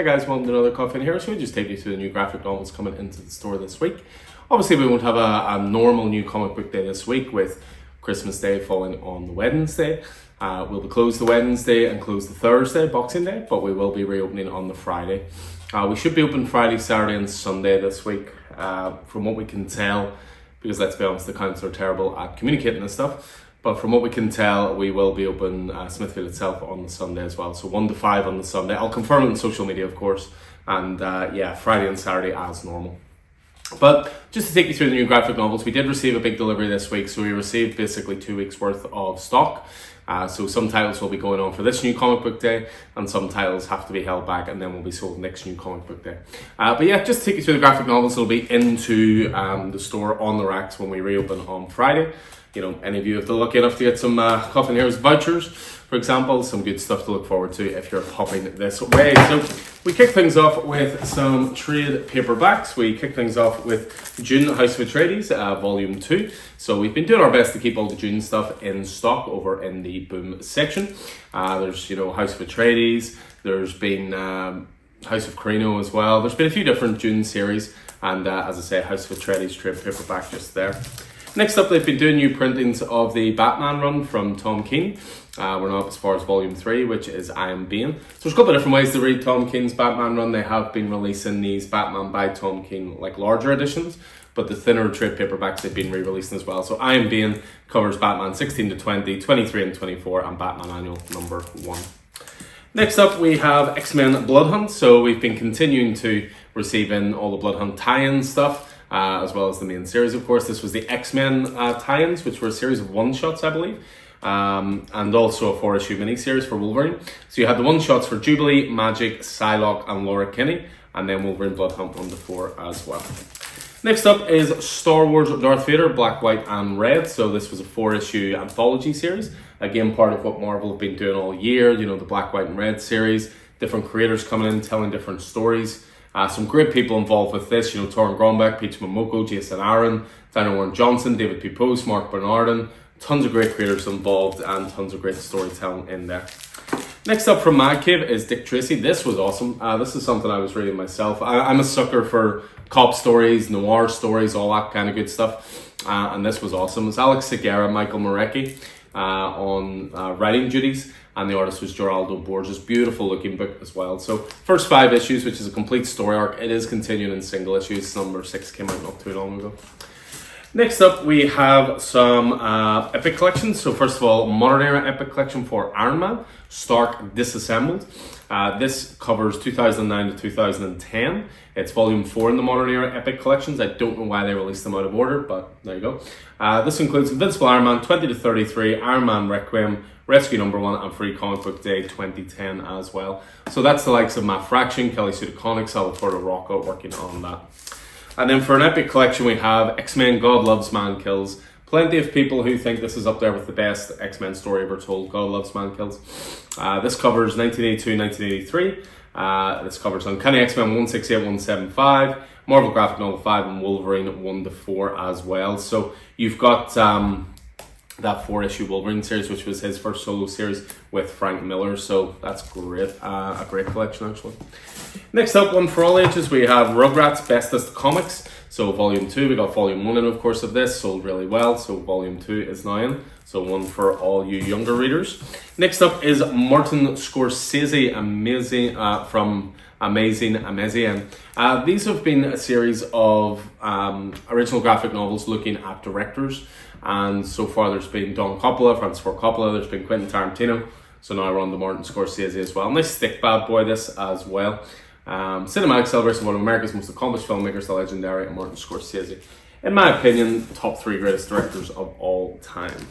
Hi guys, welcome to another Coffee and Hero Show. Just take you through the new graphic novels coming into the store this week. Obviously we won't have a normal new comic book day this week with Christmas Day falling on the Wednesday. We'll be closed the Wednesday and closed the Thursday, Boxing Day, but we will be reopening on the Friday. We should be open Friday, Saturday and Sunday this week, from what we can tell, because let's be honest, the accounts are terrible at communicating this stuff. But from what we can tell, we will be open Smithfield itself on the Sunday as well. So 1 to 5 on the Sunday. I'll confirm it on social media, of course. And yeah, Friday and Saturday as normal. But just to take you through the new graphic novels, we did receive a big delivery this week. So we received basically 2 weeks worth of stock. So some titles will be going on for this new comic book day, and some titles have to be held back and then will be sold next new comic book day. But yeah, just to take you through the graphic novels, it'll be into the store on the racks when we reopen on Friday. You know, any of you, if they're lucky enough to get some Coffee and Heroes vouchers, for example, some good stuff to look forward to if you're hopping this way. So we kick things off with some trade paperbacks. We kick things off with Dune House of Atreides, Volume 2. So we've been doing our best to keep all the Dune stuff in stock over in the Boom section. There's, you know, House of Atreides, there's been House of Carino as well. There's been a few different Dune series, and as I say, House of Atreides trade paperback just there. Next up, they've been doing new printings of the Batman run from Tom King. We're now up as far as Volume 3, which is I Am Bane. So there's a couple of different ways to read Tom King's Batman run. They have been releasing these Batman by Tom King, like larger editions, but the thinner trade paperbacks they've been re-releasing as well. So I Am Bane covers Batman 16 to 20, 23 and 24, and Batman Annual number 1. Next up, we have X-Men Bloodhunt. So we've been continuing to receive in all the Bloodhunt tie-in stuff, as well as the main series, of course. This was the X-Men tie-ins, which were a series of one-shots, I believe, and also a 4-issue miniseries for Wolverine. So you had the one-shots for Jubilee, Magic, Psylocke, and Laura Kinney, and then Wolverine Bloodhunt 1 to 4 as well. Next up is Star Wars Darth Vader, Black, White, and Red. So this was a 4-issue anthology series. Again, part of what Marvel have been doing all year, you know, the Black, White, and Red series. Different creators coming in, telling different stories. Some great people involved with this, you know, Torrin Grombeck, Peter Momoko, Jason Aaron, Daniel Warren Johnson, David P. Post, Mark Bernardin. Tons of great creators involved and tons of great storytelling in there. Next up from Mag Cave is Dick Tracy. This was awesome. This is something I was reading myself. I'm a sucker for cop stories, noir stories, all that kind of good stuff. And this was awesome. It's Alex Segura, Michael Morecki on writing duties. And the artist was Geraldo Borges. Beautiful looking book as well. So first 5 issues, which is a complete story arc. It is continuing in single issues. Number 6 came out not too long ago. Next up, we have some epic collections. So first of all, Modern Era Epic Collection for Iron Man, Stark Disassembled. This covers 2009 to 2010. It's Volume 4 in the Modern Era Epic Collections. I don't know why they released them out of order, but there you go. This includes Invincible Iron Man 20 to 33, Iron Man Requiem, Rescue Number 1, and Free Comic Book Day 2010 as well. So that's the likes of Matt Fraction, Kelly Sue DeConnick, Salvatore Rocco working on that. And then for an epic collection, we have X-Men God Loves, Man Kills. Plenty of people who think this is up there with the best X-Men story ever told, God Loves, Man Kills. This covers 1982, 1983. This covers Uncanny X-Men 168, 175, Marvel Graphic Novel 5, and Wolverine 1 to 4 as well. So you've got that 4-issue Wolverine series, which was his first solo series with Frank Miller. So that's great, a great collection actually. Next up, one for all ages, we have Rugrats Bestest Comics. So Volume 2, we got Volume 1 in, of course, of this, sold really well. So Volume 2 is now in. So one for all you younger readers. Next up is Martin Scorsese, Amazing, from Amazing. These have been a series of original graphic novels looking at directors. And so far there's been Don Coppola, Francis Ford Coppola, there's been Quentin Tarantino. So now we're on the Martin Scorsese as well. Nice thick bad boy this as well. Cinematic celebration of one of America's most accomplished filmmakers, the legendary Martin Scorsese. In my opinion, top 3 greatest directors of all time.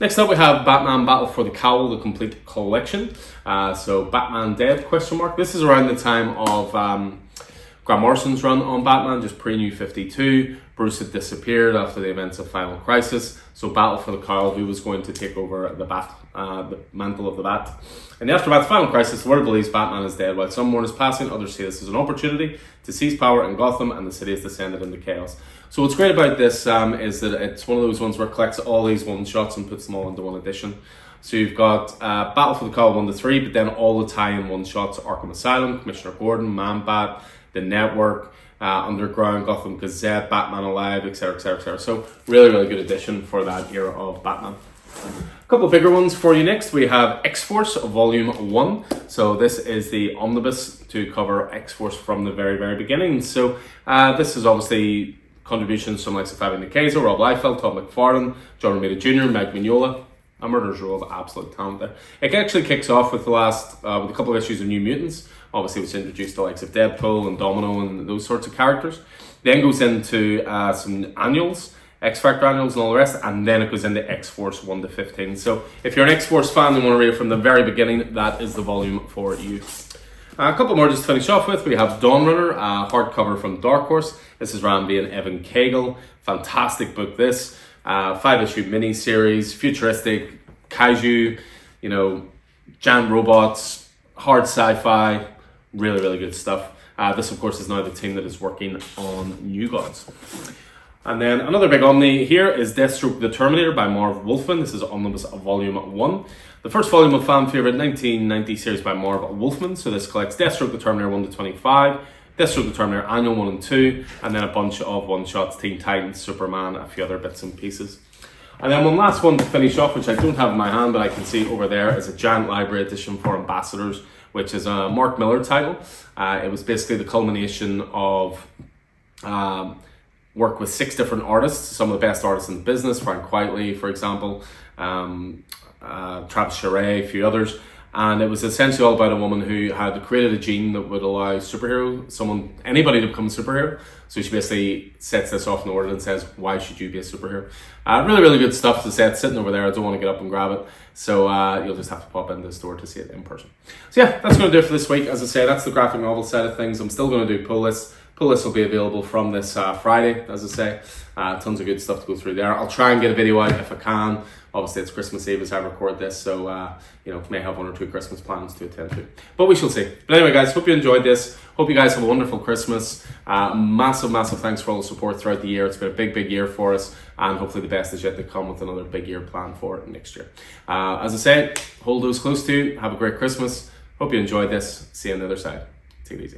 Next up we have Batman Battle for the Cowl, the complete collection. So Batman Dead, ? This is around the time of Grant Morrison's run on Batman, just pre-New 52. Bruce had disappeared after the events of Final Crisis. So Battle for the Cowl, who was going to take over the mantle of the Bat. In the aftermath of Final Crisis, the world believes Batman is dead. While some mourn his passing, others see this as an opportunity to seize power in Gotham, and the city has descended into chaos. So what's great about this is that it's one of those ones where it collects all these one-shots and puts them all into one edition. So you've got Battle for the Call 1 to 3, but then all the tie-in one-shots: Arkham Asylum, Commissioner Gordon, Man-Bat, The Network, Underground, Gotham Gazette, Batman Alive, etc., etc., etc. So really, really good addition for that era of Batman. A couple of bigger ones for you next. We have X-Force Volume 1. So this is the omnibus to cover X-Force from the very, very beginning. So this is obviously contributions from like Fabian Nicieza, Rob Liefeld, Todd McFarlane, John Romita Jr., Meg Mignola. A murderer's row of absolute talent there. It actually kicks off with with a couple of issues of New Mutants, obviously, which introduced the likes of Deadpool and Domino and those sorts of characters. Then goes into some annuals, X Factor annuals and all the rest, and then it goes into X-Force 1 to 15. So if you're an X-Force fan and want to read it from the very beginning, that is the volume for you. A couple more just to finish off with. We have Dawnrunner, hardcover from Dark Horse. This is Ranby and Evan Cagle. Fantastic book, this. 5-issue mini-series, futuristic, kaiju, giant robots, hard sci-fi, really, really good stuff. This, of course, is now the team that is working on New Gods. And then another big omni here is Deathstroke the Terminator by Marv Wolfman. This is Omnibus Volume 1. The first volume of fan favourite 1990 series by Marv Wolfman. So this collects Deathstroke the Terminator 1 to 25, Deathstroke the Terminator Annual 1 and 2, and then a bunch of one-shots, Teen Titans, Superman, a few other bits and pieces. And then one last one to finish off, which I don't have in my hand, but I can see over there, is a giant library edition for Ambassadors, which is a Mark Millar title. It was basically the culmination of work with 6 different artists, some of the best artists in the business, Frank Quitely, for example, Travis Charest, a few others. And it was essentially all about a woman who had created a gene that would allow anybody to become a superhero. So she basically sets this off in order and says, why should you be a superhero? Really, really good stuff to say. It's sitting over there. I don't want to get up and grab it. So you'll just have to pop into the store to see it in person. So yeah, that's going to do it for this week. As I say, that's the graphic novel side of things. I'm still going to do pull lists. Pull list will be available from this Friday, as I say. Tons of good stuff to go through there. I'll try and get a video out if I can. Obviously, it's Christmas Eve as I record this, so may have 1 or 2 Christmas plans to attend to. But we shall see. But anyway, guys, hope you enjoyed this. Hope you guys have a wonderful Christmas. Massive, massive thanks for all the support throughout the year. It's been a big, big year for us, and hopefully the best is yet to come with another big year planned for next year. As I said, hold those close to you. Have a great Christmas. Hope you enjoyed this. See you on the other side. Take it easy.